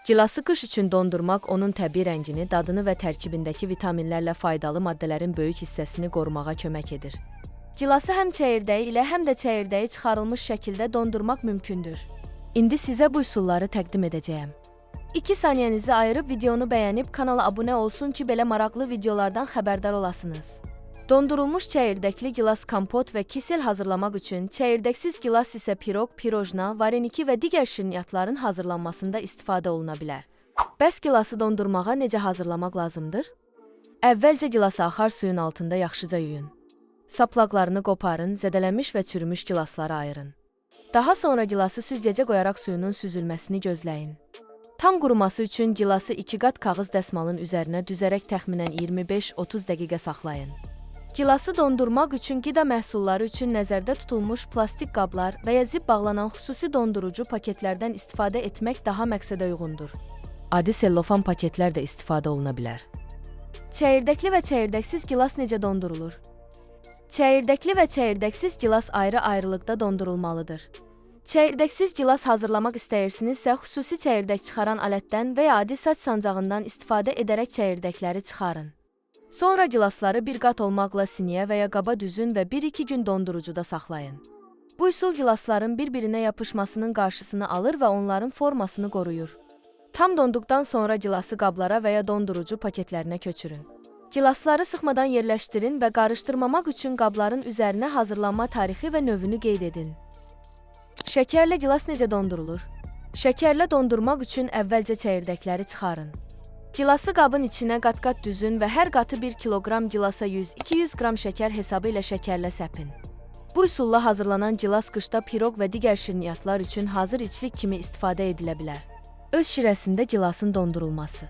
Gilası qış üçün dondurmaq onun təbii rəngini, dadını və tərkibindəki vitaminlərlə faydalı maddələrin böyük hissəsini qorumağa kömək edir. Gilası həm çəyirdəyi ilə, həm də çəyirdəyi çıxarılmış şəkildə dondurmaq mümkündür. İndi sizə bu üsulları təqdim edəcəyəm. 2 saniyənizi ayırıb videonu bəyənib kanala abunə olsun ki, belə maraqlı videolardan xəbərdar olasınız. Dondurulmuş çəyirdəkli gilas kompot və kisel hazırlamaq üçün çəyirdəksiz gilas isə piroq, pirojna, vareniki və digər şirniyyatların hazırlanmasında istifadə oluna bilər. Bəs gilası dondurmağa necə hazırlamaq lazımdır? Əvvəlcə gilası axar suyun altında yaxşıca yuyun. Saplaqlarını qoparın, zədələnmiş və çürümüş gilasları ayırın. Daha sonra gilası süzgəcə qoyaraq suyunun süzülməsini gözləyin. Tam quruması üçün gilası 2 qat kağız dəsmalın üzərinə düzərək təxminən 25-30 dəqiqə saxlayın. Gilası dondurmaq üçün qida məhsulları üçün nəzərdə tutulmuş plastik qablar və ya zip bağlanan xüsusi dondurucu paketlərdən istifadə etmək daha məqsədə uyğundur. Adi sellofan paketlər də istifadə oluna bilər. Çəyirdəkli və çəyirdəksiz gilas necə dondurulur? Çəyirdəkli və çəyirdəksiz gilas ayrı-ayrılıqda dondurulmalıdır. Çəyirdəksiz gilas hazırlamaq istəyirsinizsə, xüsusi çəyirdək çıxaran alətdən və ya adi saç sancağından istifadə edərək çəyirdəkləri çıxarın. Sonra gilasları bir qat olmaqla siniyə və ya qaba düzün və 1-2 gün dondurucuda saxlayın. Bu üsul gilasların bir-birinə yapışmasının qarşısını alır və onların formasını qoruyur. Tam donduqdan sonra gilası qablara və ya dondurucu paketlərinə köçürün. Gilasları sıxmadan yerləşdirin və qarışdırmamaq üçün qabların üzərinə hazırlanma tarixi və növünü qeyd edin. Şəkərlə gilas necə dondurulur? Şəkərlə dondurmaq üçün əvvəlcə çəyirdəkləri çıxarın. Gilası qabın içinə qat-qat düzün və hər qatı 1 kiloqram gilasa 100-200 qram şəkər hesabı ilə şəkərlə səpin. Bu üsulla hazırlanan gilas qışda piroq və digər şirniyyatlar üçün hazır içlik kimi istifadə edilə bilər. Öz şirəsində gilasın dondurulması.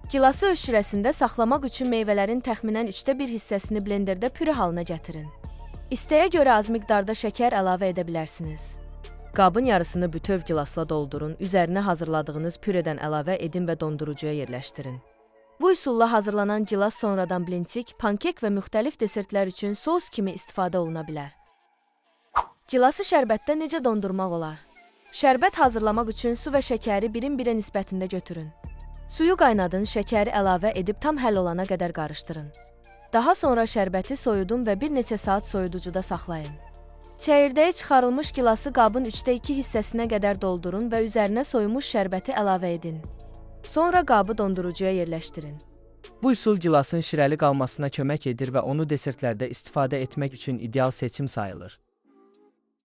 Gilası öz şirəsində saxlamaq üçün meyvələrin təxminən 1/3 hissəsini blenderdə püre halına gətirin. İstəyə görə az miqdarda şəkər əlavə edə bilərsiniz. Qabın yarısını bütöv gilasla doldurun, üzərinə hazırladığınız pürədən əlavə edin və dondurucuya yerləşdirin. Bu üsulla hazırlanan gilas sonradan blinçik, pankek və müxtəlif desertlər üçün sos kimi istifadə oluna bilər. Gilası şərbətdə necə dondurmaq olar? Şərbət hazırlamaq üçün su və şəkəri 1:1 nisbətində götürün. Suyu qaynadın, şəkəri əlavə edib tam həll olana qədər qarışdırın. Daha sonra şərbəti soyudun və bir neçə saat soyuducuda saxlayın. Çəyirdəyi çıxarılmış gilası qabın 3/2 hissəsinə qədər doldurun və üzərinə soyumuş şərbəti əlavə edin. Sonra qabı dondurucuya yerləşdirin. Bu üsul gilasın şirəli qalmasına kömək edir və onu desertlərdə istifadə etmək üçün ideal seçim sayılır.